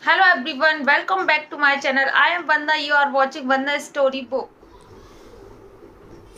Hello everyone, welcome back to my channel. I am Vanda. You are watching Vanda Story Book.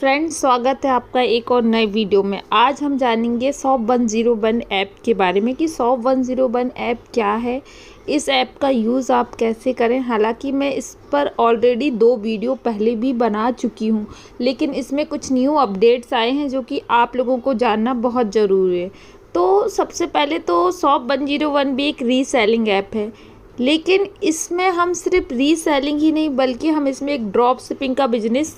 Friends, स्वागत है आपका एक और नए वीडियो में। आज हम जानेंगे शॉप 101 ऐप के बारे में कि शॉप 101 ऐप क्या है, इस ऐप का यूज़ आप कैसे करें। हालांकि मैं इस पर ऑलरेडी 2 वीडियो पहले भी बना चुकी हूं, लेकिन इसमें कुछ न्यू अपडेट्स आए हैं जो कि आप लोगों को जानना बहुत ज़रूरी है। तो सबसे पहले तो शॉप 101 भी एक रीसेलिंग ऐप है, लेकिन इसमें हम सिर्फ रीसेलिंग ही नहीं बल्कि हम इसमें एक ड्रॉप शिपिंग का बिजनेस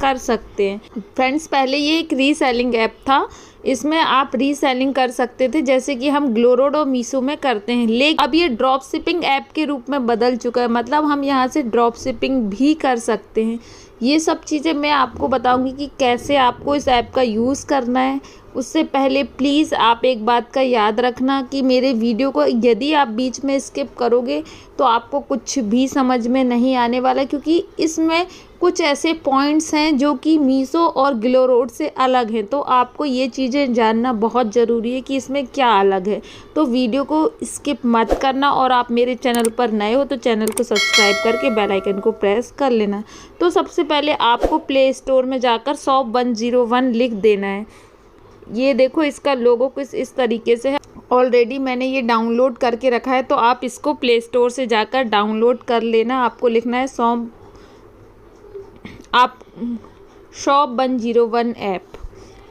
कर सकते हैं। फ्रेंड्स, पहले ये एक रीसेलिंग ऐप था, इसमें आप रीसेलिंग कर सकते थे जैसे कि हम ग्लोरोड और मीशो में करते हैं, लेकिन अब ये ड्रॉप शिपिंग ऐप के रूप में बदल चुका है। मतलब हम यहाँ से ड्रॉप शिपिंग भी कर सकते हैं। ये सब चीज़ें मैं आपको बताऊंगी कि कैसे आपको इस ऐप का यूज़ करना है। उससे पहले प्लीज़ आप एक बात का याद रखना कि मेरे वीडियो को यदि आप बीच में स्किप करोगे तो आपको कुछ भी समझ में नहीं आने वाला, क्योंकि इसमें कुछ ऐसे पॉइंट्स हैं जो कि मीशो और ग्लोरोड से अलग हैं। तो आपको ये चीज़ें जानना बहुत ज़रूरी है कि इसमें क्या अलग है। तो वीडियो को स्किप मत करना, और आप मेरे चैनल पर नए हो तो चैनल को सब्सक्राइब करके बेल आइकन को प्रेस कर लेना। तो सबसे पहले आपको प्ले स्टोर में जाकर शॉप 101 लिख देना है। ये देखो, इसका लोगो कुछ इस तरीके से है। ऑलरेडी मैंने ये डाउनलोड करके रखा है, तो आप इसको प्ले स्टोर से जाकर डाउनलोड कर लेना। आपको लिखना है शॉप 101 ऐप।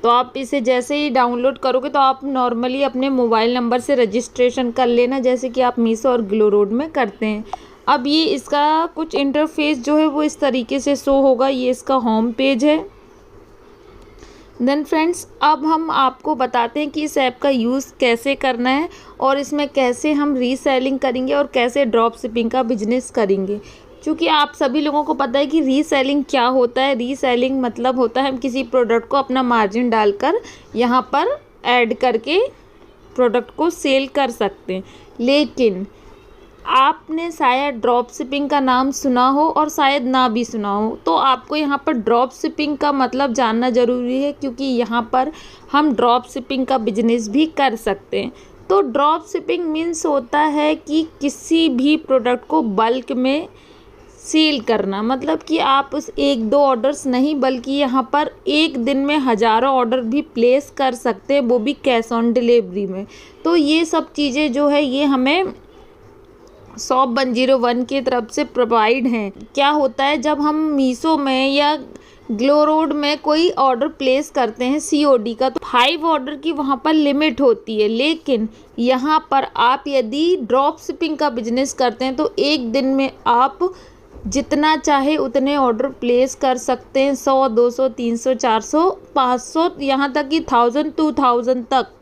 तो आप इसे जैसे ही डाउनलोड करोगे तो आप नॉर्मली अपने मोबाइल नंबर से रजिस्ट्रेशन कर लेना, जैसे कि आप मीशो और ग्लोरोड में करते हैं। अब ये इसका कुछ इंटरफेस जो है वो इस तरीके से शो होगा। ये इसका होम पेज है। देन फ्रेंड्स, अब हम आपको बताते हैं कि इस ऐप का यूज़ कैसे करना है और इसमें कैसे हम रीसेलिंग करेंगे और कैसे ड्रॉप शिपिंग का बिजनेस करेंगे। क्योंकि आप सभी लोगों को पता है कि रीसेलिंग क्या होता है। रीसेलिंग मतलब होता है हम किसी प्रोडक्ट को अपना मार्जिन डालकर यहाँ पर ऐड करके प्रोडक्ट को सेल कर सकते हैं। लेकिन आपने शायद ड्रॉप शिपिंग का नाम सुना हो और शायद ना भी सुना हो, तो आपको यहाँ पर ड्रॉप शिपिंग का मतलब जानना ज़रूरी है, क्योंकि यहाँ पर हम ड्रॉप शिपिंग का बिजनेस भी कर सकते हैं। तो ड्रॉप शिपिंग मीन्स होता है कि किसी भी प्रोडक्ट को बल्क में सेल करना। मतलब कि आप उस 1-2 ऑर्डर्स नहीं बल्कि यहाँ पर एक दिन में हज़ारों ऑर्डर भी प्लेस कर सकते हैं, वो भी कैश ऑन डिलीवरी में। तो ये सब चीज़ें जो है ये हमें शॉप 101 की तरफ से प्रोवाइड हैं। क्या होता है, जब हम मीशो में या ग्लोरोड में कोई ऑर्डर प्लेस करते हैं COD का, तो 5 ऑर्डर की वहाँ पर लिमिट होती है। लेकिन यहाँ पर आप यदि ड्रॉप शिपिंग का बिजनेस करते हैं तो एक दिन में आप जितना चाहे उतने ऑर्डर प्लेस कर सकते हैं। 100, 200, 300, 400, 500, यहाँ तक कि 1000, 2000 तक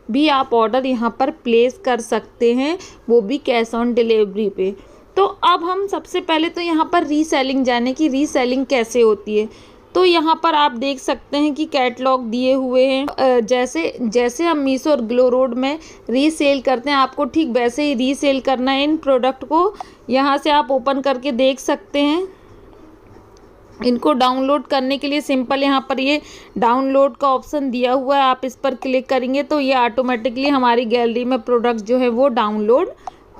भी आप ऑर्डर यहाँ पर प्लेस कर सकते हैं, वो भी कैश ऑन डिलीवरी पे। तो अब हम सबसे पहले तो यहाँ पर रीसेलिंग जाने की रीसेलिंग कैसे होती है। तो यहाँ पर आप देख सकते हैं कि कैटलॉग दिए हुए हैं। जैसे हम मीशो और ग्लोरोड में रीसेल करते हैं, आपको ठीक वैसे ही रीसेल करना है इन प्रोडक्ट को। यहाँ से आप ओपन करके देख सकते हैं। इनको डाउनलोड करने के लिए सिंपल यहाँ पर ये डाउनलोड का ऑप्शन दिया हुआ है, आप इस पर क्लिक करेंगे तो ये ऑटोमेटिकली हमारी गैलरी में प्रोडक्ट जो है वो डाउनलोड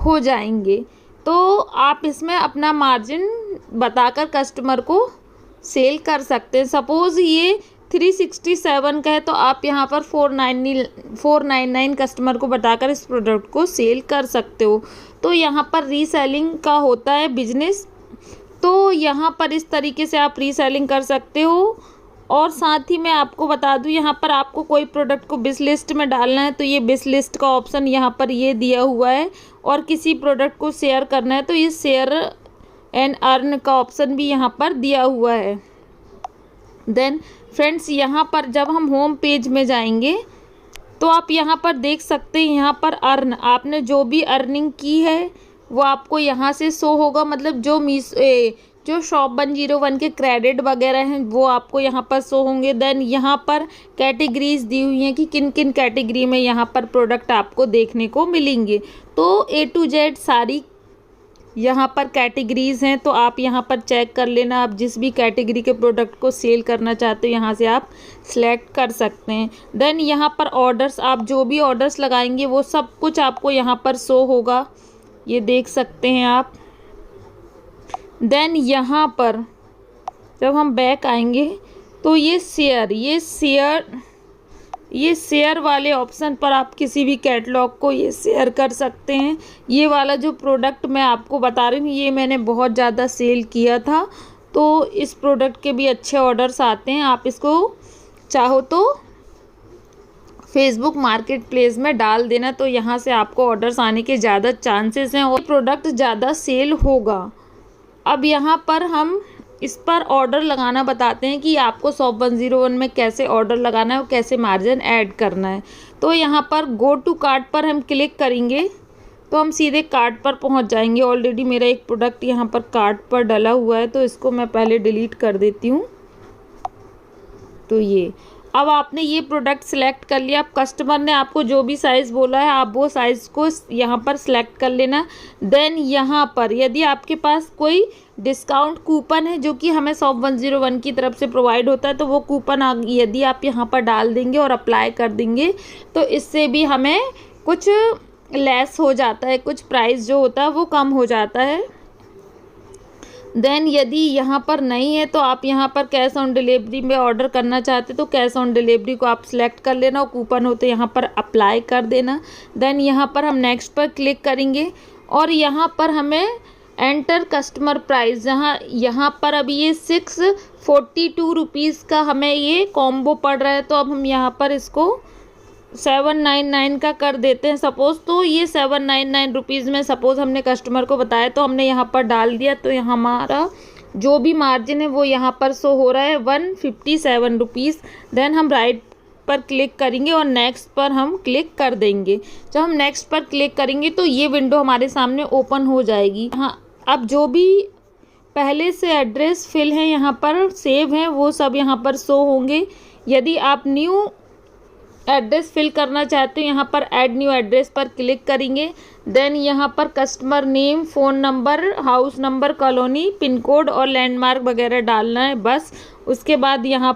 हो जाएंगे। तो आप इसमें अपना मार्जिन बताकर कस्टमर को सेल कर सकते हैं। सपोज़ ये 367 का है तो आप यहाँ पर 499 कस्टमर को बताकर इस प्रोडक्ट को सेल कर सकते हो। तो यहाँ पर रीसेलिंग का होता है बिजनेस। तो यहाँ पर इस तरीके से आप रीसेलिंग कर सकते हो। और साथ ही मैं आपको बता दूँ, यहाँ पर आपको कोई प्रोडक्ट को विश लिस्ट में डालना है तो ये विश लिस्ट का ऑप्शन यहाँ पर ये दिया हुआ है, और किसी प्रोडक्ट को शेयर करना है तो ये शेयर एंड अर्न का ऑप्शन भी यहाँ पर दिया हुआ है। देन फ्रेंड्स, यहाँ पर जब हम होम पेज में जाएंगे तो आप यहाँ पर देख सकते हैं, यहाँ पर अर्न, आपने जो भी अर्निंग की है वो आपको यहाँ से शो होगा। मतलब जो शॉप 101 के क्रेडिट वगैरह हैं वो आपको यहाँ पर शो होंगे। देन यहाँ पर कैटेगरीज दी हुई हैं कि किन किन कैटेगरी में यहाँ पर प्रोडक्ट आपको देखने को मिलेंगे। तो A to Z सारी यहाँ पर कैटेगरीज़ हैं, तो आप यहाँ पर चेक कर लेना। आप जिस भी कैटेगरी के प्रोडक्ट को सेल करना चाहते हो यहाँ से आप सिलेक्ट कर सकते हैं। देन यहाँ पर ऑर्डर्स, आप जो भी ऑर्डर्स लगाएंगे वो सब कुछ आपको यहाँ पर शो होगा। ये देख सकते हैं आप। देन यहाँ पर जब हम बैक आएंगे तो ये शेयर वाले ऑप्शन पर आप किसी भी कैटलॉग को ये शेयर कर सकते हैं। ये वाला जो प्रोडक्ट मैं आपको बता रही हूँ ये मैंने बहुत ज़्यादा सेल किया था, तो इस प्रोडक्ट के भी अच्छे ऑर्डर्स आते हैं। आप इसको चाहो तो फेसबुक मार्केट प्लेस में डाल देना, तो यहाँ से आपको ऑर्डर्स आने के ज़्यादा चांसेस हैं और प्रोडक्ट ज़्यादा सेल होगा। अब यहाँ पर हम इस पर ऑर्डर लगाना बताते हैं कि आपको शॉप 101 में कैसे ऑर्डर लगाना है और कैसे मार्जिन ऐड करना है। तो यहाँ पर गो टू कार्ट पर हम क्लिक करेंगे तो हम सीधे कार्ट पर पहुँच जाएंगे। ऑलरेडी मेरा एक प्रोडक्ट यहाँ पर कार्ट पर डला हुआ है, तो इसको मैं पहले डिलीट कर देती हूँ। तो ये अब आपने ये प्रोडक्ट सेलेक्ट कर लिया। अब कस्टमर ने आपको जो भी साइज़ बोला है आप वो साइज़ को यहाँ पर सेलेक्ट कर लेना। देन यहाँ पर यदि आपके पास कोई डिस्काउंट कूपन है जो कि हमें शॉप 101 की तरफ से प्रोवाइड होता है, तो वो कूपन यदि आप यहाँ पर डाल देंगे और अप्लाई कर देंगे तो इससे भी हमें कुछ लेस हो जाता है, कुछ प्राइस जो होता है वो कम हो जाता है। देन यदि यहाँ पर नहीं है तो आप यहाँ पर कैश ऑन डिलीवरी में ऑर्डर करना चाहते तो कैश ऑन डिलीवरी को आप सिलेक्ट कर लेना और कूपन हो तो यहाँ पर अप्लाई कर देना। देन यहाँ पर हम नेक्स्ट पर क्लिक करेंगे और यहाँ पर हमें एंटर कस्टमर प्राइस, यहाँ पर अभी ये 642 रुपीज़ का हमें ये कॉम्बो पड़ रहा है, तो अब हम यहाँ पर इसको 799 का कर देते हैं सपोज़। तो ये 799 रुपीज़ में सपोज़ हमने कस्टमर को बताया तो हमने यहाँ पर डाल दिया, तो हमारा जो भी मार्जिन है वो यहाँ पर शो हो रहा है 157 रुपीज़। देन हम राइट पर क्लिक करेंगे और नेक्स्ट पर हम क्लिक कर देंगे। जब हम नेक्स्ट पर क्लिक करेंगे तो ये विंडो हमारे सामने ओपन हो जाएगी। हाँ, अब जो भी पहले से एड्रेस फिल है यहाँ पर सेव हैं वो सब यहाँ पर शो होंगे। यदि आप न्यू एड्रेस फिल करना चाहते हो यहाँ पर ऐड न्यू एड्रेस पर क्लिक करेंगे। देन यहाँ पर customer name, phone number, house number, colony, pin code और लैंडमार्क वगैरह डालना है बस। उसके बाद यहाँ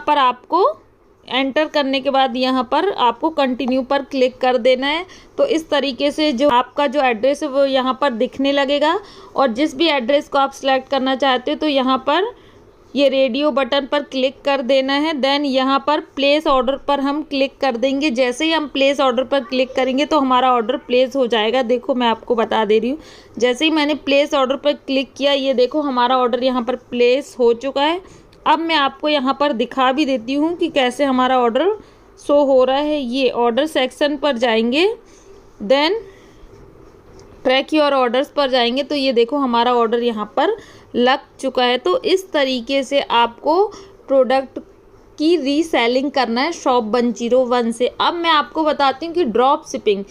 पर आपको एंटर करने के बाद यहाँ पर आपको कंटिन्यू पर क्लिक कर देना है। तो इस तरीके से जो आपका जो एड्रेस है वो यहाँ पर दिखने लगेगा और जिस भी एड्रेस को आप सिलेक्ट करना चाहते हो तो यहाँ पर ये रेडियो बटन पर क्लिक कर देना है। देन यहाँ पर प्लेस ऑर्डर पर हम क्लिक कर देंगे। जैसे ही हम प्लेस ऑर्डर पर क्लिक करेंगे तो हमारा ऑर्डर प्लेस हो जाएगा। देखो मैं आपको बता दे रही हूँ, जैसे ही मैंने प्लेस ऑर्डर पर क्लिक किया ये देखो हमारा ऑर्डर यहाँ पर प्लेस हो चुका है। अब मैं आपको यहाँ पर दिखा भी देती हूँ कि कैसे हमारा ऑर्डर शो हो रहा है। ये ऑर्डर सेक्शन पर जाएंगे, देन ट्रैक योर ऑर्डर्स पर जाएंगे तो ये देखो हमारा ऑर्डर यहाँ पर लग चुका है। तो इस तरीके से आपको प्रोडक्ट की रीसेलिंग करना है शॉप 101 से। अब मैं आपको बताती हूँ कि ड्रॉप शिपिंग,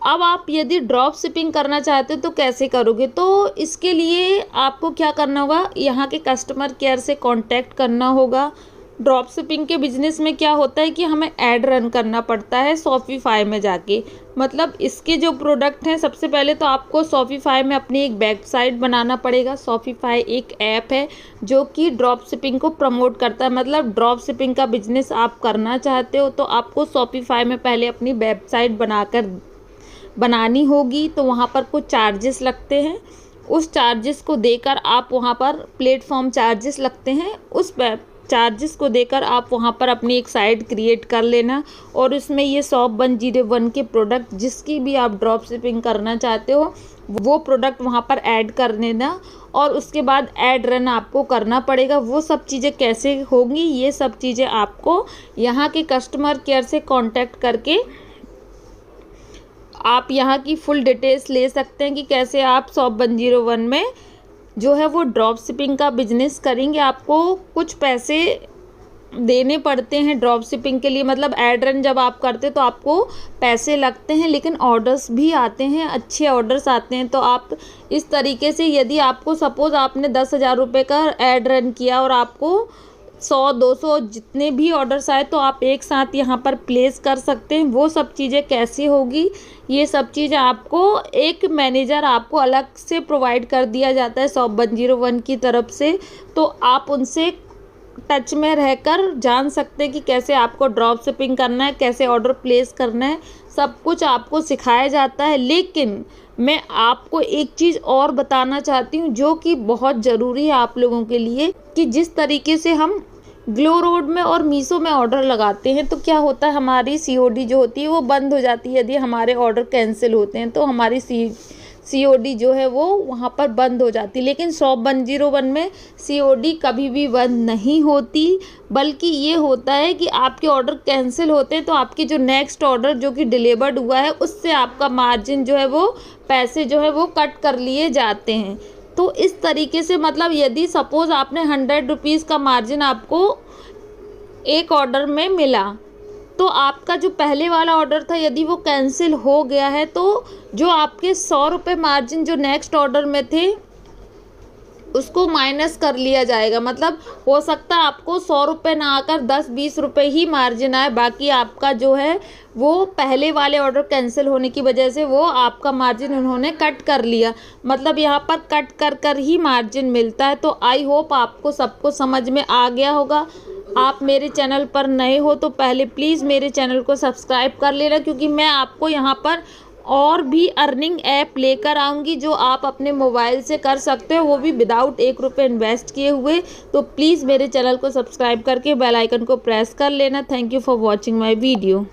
अब आप यदि ड्रॉप शिपिंग करना चाहते हो तो कैसे करोगे। तो इसके लिए आपको क्या करना होगा, यहाँ के कस्टमर केयर से कांटेक्ट करना होगा। ड्रॉप शिपिंग के बिजनेस में क्या होता है कि हमें ऐड रन करना पड़ता है शॉपिफाई में जाके। मतलब इसके जो प्रोडक्ट हैं सबसे पहले तो आपको शॉपिफाई में अपनी एक वेबसाइट बनाना पड़ेगा। शॉपिफाई एक ऐप है जो कि ड्रॉप शिपिंग को प्रमोट करता है। मतलब ड्रॉप शिपिंग का बिजनेस आप करना चाहते हो तो आपको शॉपिफाई में पहले अपनी वेबसाइट बनानी होगी। तो वहाँ पर कुछ चार्जेस लगते हैं, उस चार्जेस को देकर आप वहाँ पर प्लेटफॉर्म चार्जेस लगते हैं, उस चार्जेस को देकर आप वहाँ पर अपनी एक साइट क्रिएट कर लेना और उसमें ये शॉप 101 के प्रोडक्ट जिसकी भी आप ड्रॉप शिपिंग करना चाहते हो वो प्रोडक्ट वहाँ पर ऐड कर लेना और उसके बाद ऐड रन आपको करना पड़ेगा। वो सब चीज़ें कैसे होंगी, ये सब चीज़ें आपको यहाँ के कस्टमर केयर से कांटेक्ट करके आप यहाँ की फुल डिटेल्स ले सकते हैं कि कैसे आप शॉप 101 में जो है वो ड्रॉप शिपिंग का बिजनेस करेंगे। आपको कुछ पैसे देने पड़ते हैं ड्रॉप शिपिंग के लिए, मतलब ऐड रन जब आप करते तो आपको पैसे लगते हैं, लेकिन ऑर्डर्स भी आते हैं, अच्छे ऑर्डर्स आते हैं। तो आप इस तरीके से यदि आपको सपोज़ आपने 10,000 रुपये का ऐड रन किया और आपको 100-200 जितने भी ऑर्डर्स आए तो आप एक साथ यहाँ पर प्लेस कर सकते हैं। वो सब चीज़ें कैसे होगी, ये सब चीज़ें आपको एक मैनेजर आपको अलग से प्रोवाइड कर दिया जाता है शॉप 101 की तरफ से। तो आप उनसे टच में रहकर जान सकते हैं कि कैसे आपको ड्रॉप शिपिंग करना है, कैसे ऑर्डर प्लेस करना है, सब कुछ आपको सिखाया जाता है। लेकिन मैं आपको एक चीज़ और बताना चाहती हूँ जो कि बहुत ज़रूरी है आप लोगों के लिए, कि जिस तरीके से हम ग्लो रोड में और मीशो में ऑर्डर लगाते हैं तो क्या होता है, हमारी सीओडी जो होती है वो बंद हो जाती है। यदि हमारे ऑर्डर कैंसिल होते हैं तो हमारी सीओडी जो है वो वहाँ पर बंद हो जाती है। लेकिन शॉप 101 में सीओडी कभी भी बंद नहीं होती, बल्कि ये होता है कि आपके ऑर्डर कैंसिल होते हैं तो आपकी जो नेक्स्ट ऑर्डर जो कि डिलीवर्ड हुआ है उससे आपका मार्जिन जो है वो पैसे जो है वो कट कर लिए जाते हैं। तो इस तरीके से मतलब यदि सपोज़ आपने 100 रुपीज़ का मार्जिन आपको एक ऑर्डर में मिला, तो आपका जो पहले वाला ऑर्डर था यदि वो कैंसिल हो गया है तो जो आपके 100 रुपये मार्जिन जो नेक्स्ट ऑर्डर में थे उसको माइनस कर लिया जाएगा। मतलब हो सकता है आपको 100 रुपये ना आकर 10-20 रुपये ही मार्जिन आए, बाकी आपका जो है वो पहले वाले ऑर्डर कैंसिल होने की वजह से वो आपका मार्जिन उन्होंने कट कर लिया। मतलब यहाँ पर कट कर ही मार्जिन मिलता है। तो आई होप आपको सबको समझ में आ गया होगा। आप मेरे चैनल पर नए हो तो पहले प्लीज़ मेरे चैनल को सब्सक्राइब कर लेना, क्योंकि मैं आपको यहाँ पर और भी अर्निंग ऐप लेकर आऊँगी जो आप अपने मोबाइल से कर सकते हो, वो भी विदाउट 1 रुपये इन्वेस्ट किए हुए। तो प्लीज़ मेरे चैनल को सब्सक्राइब करके बेल आइकन को प्रेस कर लेना। Thank you for watching my video.